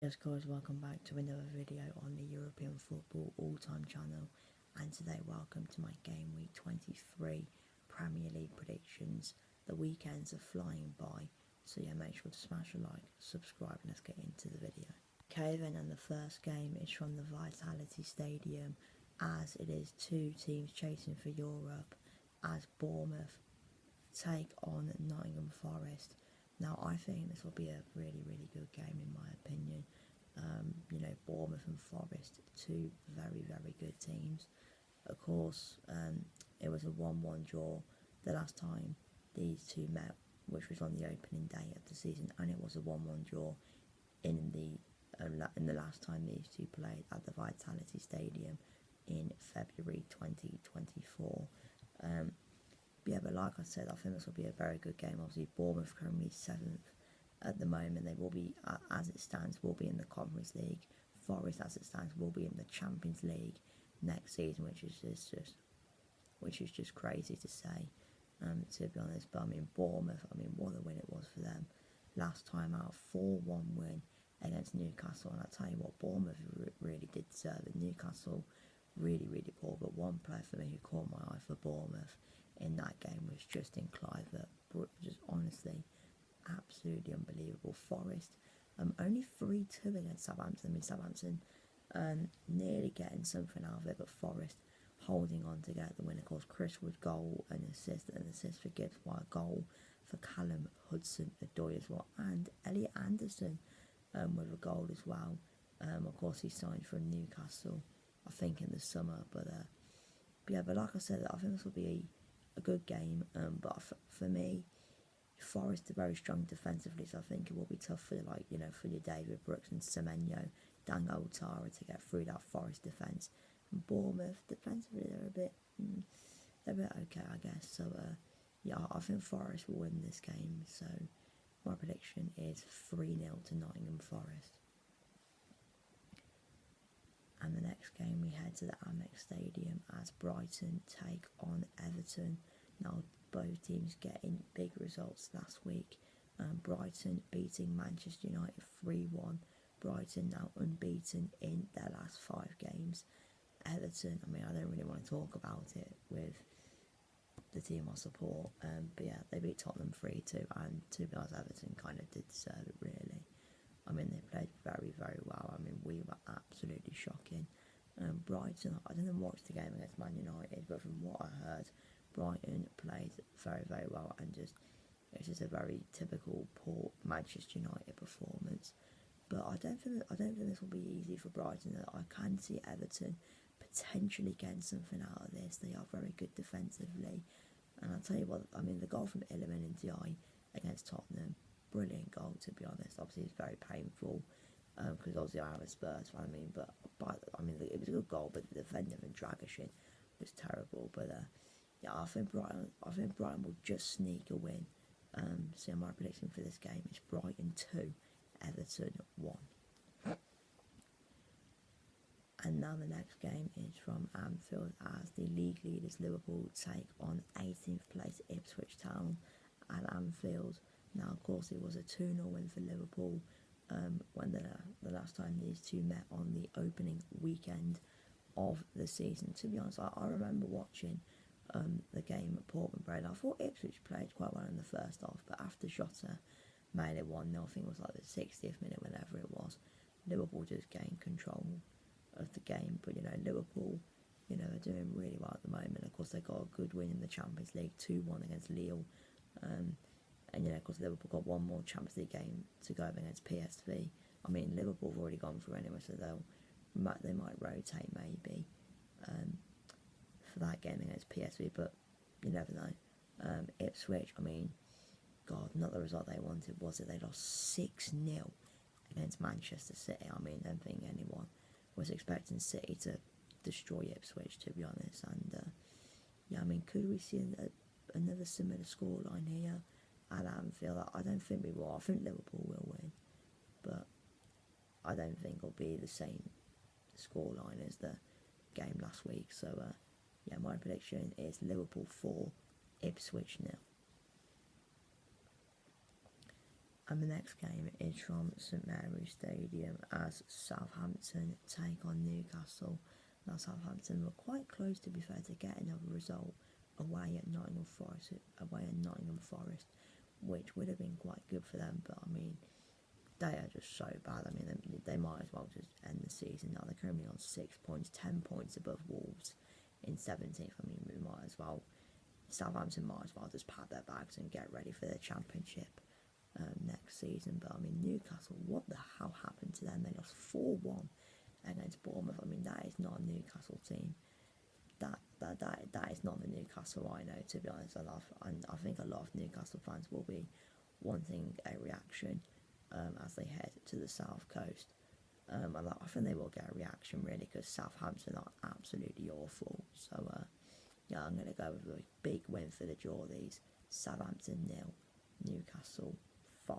Yes guys, welcome back to another video on the European Football All-Time channel, and today welcome to my Game Week 23 Premier League predictions. The weekends are flying by, so yeah, make sure to smash a like, subscribe, and let's get into the video. Okay then, and the first game is from the Vitality Stadium, as it is two teams chasing for Europe, as Bournemouth take on Nottingham Forest. Now, I think this will be a really good game in my opinion. Bournemouth and Forest, two very good teams. Of course, it was a 1-1 draw the last time these two met, which was on the opening day of the season, and it was a 1-1 draw in the last time these two played at the Vitality Stadium in February 2024. Yeah, but like I said, I think this will be a very good game. Obviously, Bournemouth currently 7th at the moment. They will be, as it stands, will be in the Conference League. Forest, as it stands, will be in the Champions League next season, which is just crazy to say, to be honest. But I mean, Bournemouth, what a win it was for them last time out, 4-1 win against Newcastle. And I tell you what, Bournemouth really did deserve it. Newcastle really poor, but one player for me who caught my eye for Bournemouth in that game was Justin Clivert. Just honestly, absolutely unbelievable. Forest, only 3-2 against Southampton. I mean, Southampton nearly getting something out of it, but Forest holding on to get the win. Of course, Chris Wood goal, an assist for Gibbs, while a goal for Callum Hudson-Odoi as well, and Elliot Anderson with a goal as well. Of course, he signed from Newcastle, I think, in the summer. But like I said, I think this will be a good game. But for me, Forest are very strong defensively, so I think it will be tough for for your David Brooks and Semenyo, Dango Ouattara to get through that Forest defence. And Bournemouth defensively they're a bit okay, I guess. So yeah, I think Forest will win this game. So my prediction is 3-0 to Nottingham Forest. And the next game, we head to the Amex Stadium as Brighton take on Everton. Now, both teams getting big results last week. Brighton beating Manchester United 3-1. Brighton now unbeaten in their last 5 games. Everton, I don't really want to talk about it with the team I support. But yeah, they beat Tottenham 3-2, and to be honest, Everton kind of did deserve it, really. They played very well. We were absolutely shocking. Brighton, I didn't watch the game against Man United, but from what I heard, Brighton played very well, and it's just a very typical poor Manchester United performance. But I don't think this will be easy for Brighton. I can see Everton potentially getting something out of this. They are very good defensively, and I'll tell you what, the goal from Iliman and Diaye against Tottenham, brilliant goal, to be honest. Obviously it's very painful because obviously I am a Spurs fan. But it was a good goal, but the defending and Dragishin was terrible. But yeah, I think Brighton will just sneak a win. So my prediction for this game is Brighton 2, Everton 1. And now the next game is from Anfield as the league leaders Liverpool take on 18th place Ipswich Town at Anfield. Now, of course, it was a 2-0 win for Liverpool when the last time these two met on the opening weekend of the season. To be honest, I remember watching the game at Portman Braid. I thought Ipswich played quite well in the first half, but after Jota made it 1-0, I think it was like the 60th minute, whenever it was, Liverpool just gained control of the game. But Liverpool, are doing really well at the moment. Of course, they got a good win in the Champions League, 2-1 against Lille. And of course, Liverpool got one more Champions League game to go against PSV. Liverpool have already gone through anyway, so they might rotate maybe for that game against PSV, but you never know. Ipswich, God, not the result they wanted, was it? They lost 6-0 against Manchester City. I don't think anyone was expecting City to destroy Ipswich, to be honest. And yeah, could we see another similar scoreline here at Anfield? I don't think we will. I think Liverpool will win, but I don't think it'll be the same scoreline as the game last week. So yeah, my prediction is Liverpool 4, Ipswich 0. And the next game is from St Mary's Stadium as Southampton take on Newcastle. Now Southampton were quite close, to be fair, to get another result away at Nottingham Forest, which would have been quite good for them. But I mean, they are just so bad. I mean, they might as well just end the season now. They're currently on 6 points, 10 points above Wolves in 17th. I mean, we might as well. Southampton might as well just pack their bags and get ready for the Championship next season. But I mean, Newcastle, what the hell happened to them? They lost 4-1 against Bournemouth. I mean, that is not a Newcastle team. That is not the Newcastle I know, to be honest. And I think a lot of Newcastle fans will be wanting a reaction as they head to the south coast. And I think they will get a reaction, really, because Southampton are absolutely awful. So yeah, I'm going to go with a big win for the Geordies. Southampton 0, Newcastle 5.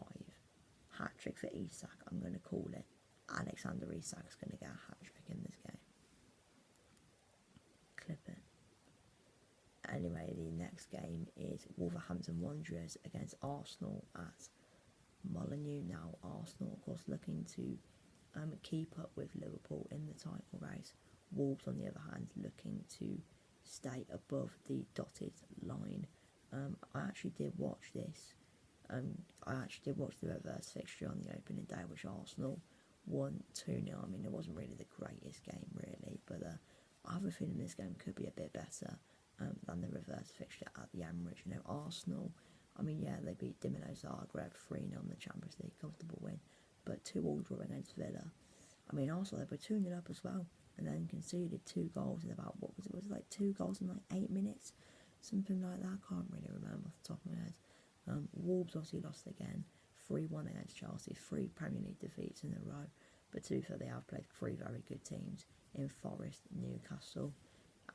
Hat-trick for Isak, I'm going to call it. Alexander Isak's going to get a hat-trick in this game. Clip it. Anyway, the next game is Wolverhampton Wanderers against Arsenal at Molineux. Now, Arsenal, of course, looking to keep up with Liverpool in the title race. Wolves, on the other hand, looking to stay above the dotted line. I actually did watch this. I actually did watch the reverse fixture on the opening day, which Arsenal won 2-0. I mean, it wasn't really the greatest game, really, but I have a feeling this game could be a bit better than the reverse fixture at the Emirates. You know, Arsenal, I mean, yeah, they beat Dinamo Zagreb 3-0 in the Champions League, comfortable win, but 2-2 draw against Villa. I mean, Arsenal, they were 2-0 up as well, and then conceded 2 goals in about, what was it, like 2 goals in like 8 minutes? Something like that, I can't really remember off the top of my head. Wolves obviously lost again, 3-1 against Chelsea, 3 Premier League defeats in a row, but to be fair, they have played 3 very good teams in Forest, Newcastle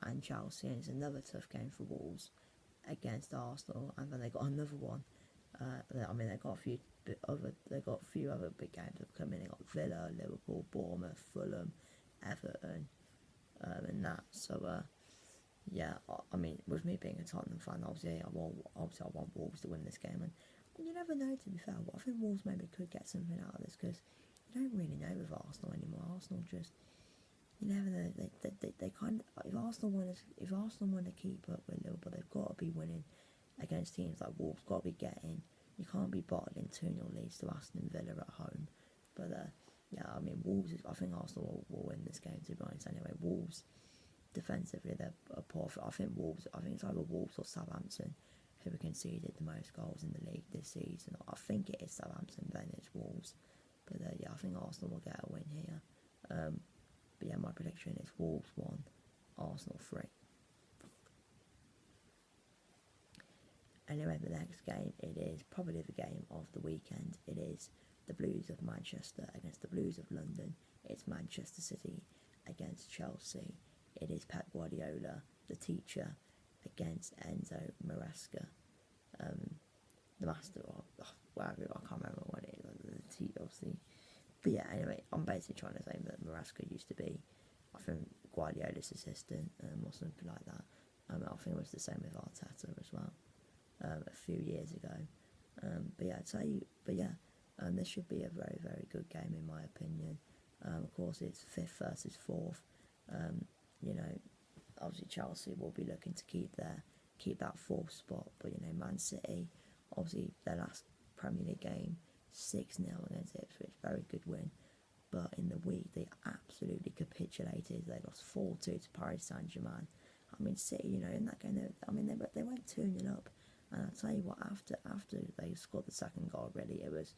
and Chelsea, and it's another tough game for Wolves against Arsenal, and then they got another one. I mean, they got a few other big games that come in. They got Villa, Liverpool, Bournemouth, Fulham, Everton, and that. So yeah, I mean, with me being a Tottenham fan, obviously I want Wolves to win this game, and you never know, to be fair. I think Wolves maybe could get something out of this, because you don't really know with Arsenal anymore. Arsenal just, you never know. They kind of, if Arsenal want to keep up with Liverpool, they've got to be winning against teams like Wolves. Got to be getting. You can't be bottling 2-0 leads to Aston Villa at home. But yeah, I mean, I think Arsenal will win this game, to be honest. Anyway, Wolves defensively, they're poor. I think it's either Wolves or Southampton who have conceded the most goals in the league this season. I think it is Southampton, then it's Wolves. But yeah, I think Arsenal will get a win here. But yeah, my prediction is Wolves 1, Arsenal 3. Anyway, the next game, it is probably the game of the weekend. It is the Blues of Manchester against the Blues of London. It's Manchester City against Chelsea. It is Pep Guardiola, the teacher, against Enzo Maresca, the master, or whatever, I can't remember what it is, the teacher, obviously. But yeah, anyway, I'm basically trying to say that Maresca used to be, I think, Guardiola's assistant, or something like that. I think it was the same with Arteta as well, a few years ago. But yeah, this should be a very, very good game in my opinion. Of course, it's 5th versus 4th. You know, obviously Chelsea will be looking to keep that 4th spot, but you know, Man City, obviously their last Premier League game, 6-0 against Ipswich, very good win. But in the week, they absolutely capitulated. They lost 4-2 to Paris Saint-Germain. I mean, City, you know, in that game, they went 2-0 up. And I'll tell you what, after they scored the second goal, really, it was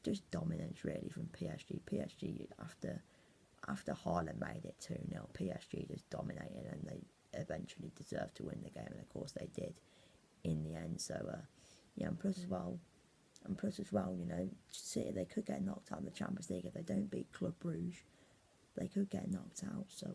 just dominance, really, from PSG. PSG, after Haaland made it 2-0, PSG just dominated, and they eventually deserved to win the game, and of course they did in the end. So, yeah, and plus as well, you know, City, they could get knocked out of the Champions League if they don't beat Club Brugge. They could get knocked out. So,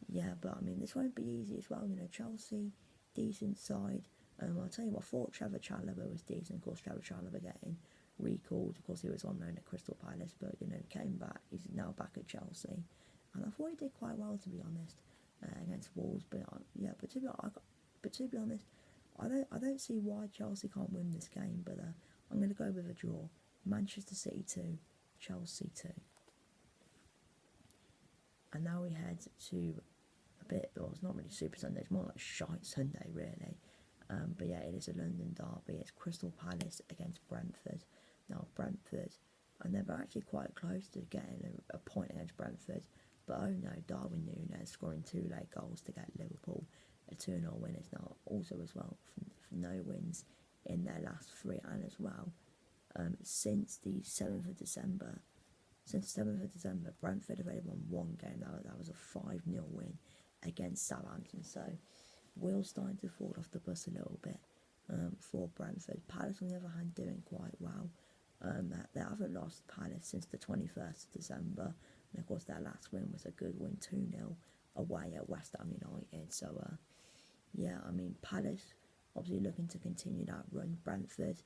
yeah, but I mean, this won't be easy as well. You know, Chelsea, decent side. I'll tell you what, I thought Trevor Chalobah was decent. Of course, Trevor Chalobah getting recalled. Of course, he was on loan at Crystal Palace, but you know, came back. He's now back at Chelsea, and I thought he did quite well, to be honest, against Wolves. But yeah, but to be honest, I don't see why Chelsea can't win this game. But I'm going to go with a draw. Manchester City 2, Chelsea 2. And now we head to a bit, well, it's not really Super Sunday, it's more like Shite Sunday, really. But yeah, it is a London derby. It's Crystal Palace against Brentford. Now, Brentford, and they were actually quite close to getting a point against Brentford. But oh no, Darwin Núñez scoring 2 late goals to get Liverpool a 2-0 win is now also as well for no wins in their last 3, and as well since the 7th of December. Since 7th of December, Brentford have only won 1 game. That was a 5-0 win against Southampton. So wheels starting to fall off the bus a little bit for Brentford. Palace, on the other hand, doing quite well. They haven't lost Palace since the 21st of December. And of course, their last win was a good win, 2-0 away at West Ham United. So, yeah, I mean, Palace obviously looking to continue that run. Brentford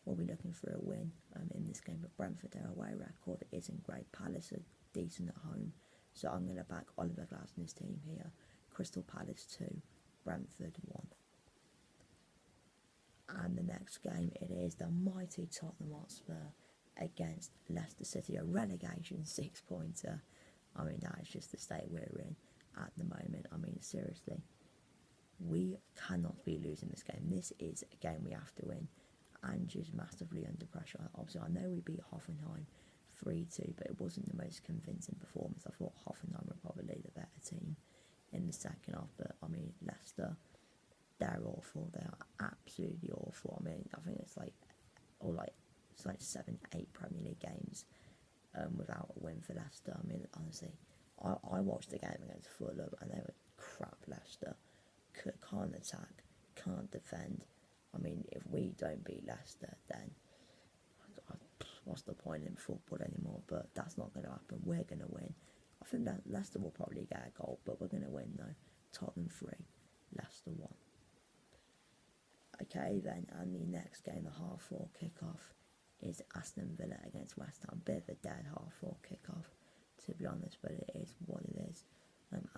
will be looking for a win in this game, but Brentford, their away record isn't great. Palace are decent at home. So I'm going to back Oliver Glasner's team here. Crystal Palace 2, Brentford 1. And the next game, it is the mighty Tottenham Hotspur against Leicester City, a relegation 6-pointer. I mean, that is just the state we're in at the moment. I mean, seriously, we cannot be losing this game. This is a game we have to win. Ange's massively under pressure. Obviously, I know we beat Hoffenheim 3-2, but it wasn't the most convincing performance. I thought Hoffenheim were probably the better team in the second half, but I mean, Leicester, they're awful. They are absolutely awful. I mean, I think it's like 7, 8 Premier League games without a win for Leicester. I mean, honestly, I watched the game against Fulham and they were crap. Leicester can't attack, can't defend. I mean, if we don't beat Leicester, then what's the point in football anymore? But that's not going to happen. We're going to win. I think that Leicester will probably get a goal, but we're going to win though. Tottenham 3, Leicester 1. Okay then, and the next game, the half-4 kickoff, is Aston Villa against West Ham. Bit of a dead half-4 kickoff, to be honest, but it is what it is.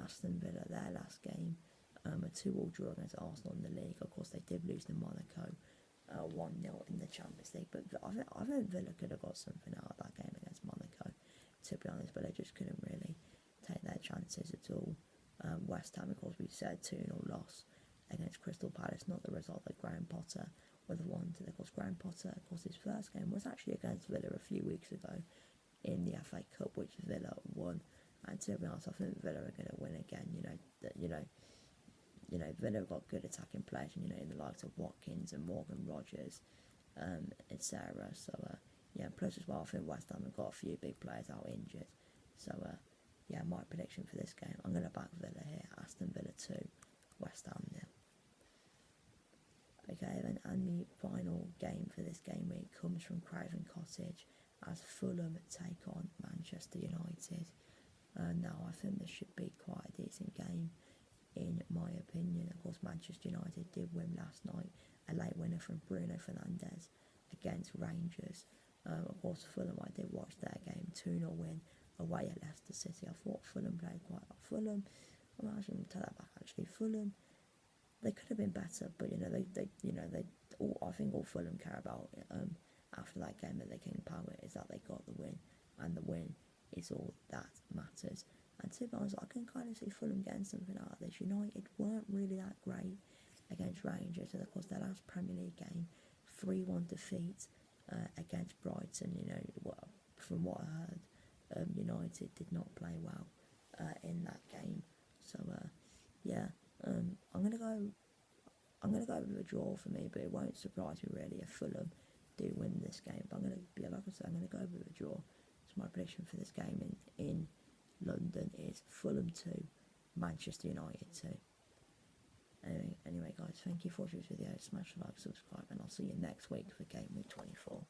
Aston Villa, their last game, a 2-2 draw against Arsenal in the league. Of course, they did lose to Monaco 1-0 in the Champions League, but I think Villa could have got something out of that game against Monaco, to be honest, but they just couldn't really take their chances at all. West Ham, of course, we said 2-0 loss against Crystal Palace, not the result that Graham Potter would have wanted. Of course, Graham Potter, of course, his first game was actually against Villa a few weeks ago in the FA Cup, which Villa won. And to be honest, I think Villa are going to win again. Villa have got good attacking players, in the likes of Watkins and Morgan Rogers, etc. So, yeah, plus as well, I think West Ham have got a few big players out injured. So, yeah, my prediction for this game, I'm going to back Villa here. Aston Villa 2, West Ham 0. Okay, then, and the final game for this game week comes from Craven Cottage as Fulham take on Manchester United. Now, I think this should be quite a decent game, in my opinion. Of course, Manchester United did win last night, a late winner from Bruno Fernandes against Rangers. Of course, Fulham, I did watch their game, 2-0 win away at Leicester City. I thought Fulham played quite well. Fulham, I'm actually going to take that back. Actually, Fulham, they could have been better, but I think all Fulham care about after that game at the King Power is that they got the win, and the win is all that matters. And to be honest, I can kind of see Fulham getting something out of this. United weren't really that great against Rangers, and of course their last Premier League game, 3-1 defeat against Brighton. From what I heard, United did not play well in that game. So yeah, I'm gonna go with a draw for me, but it won't surprise me really if Fulham do win this game. But I'm gonna go with a draw. So my prediction for this game in London is Fulham 2, Manchester United 2. Anyway guys, thank you for watching this video. Smash the like, subscribe, and I'll see you next week for Game Week 24.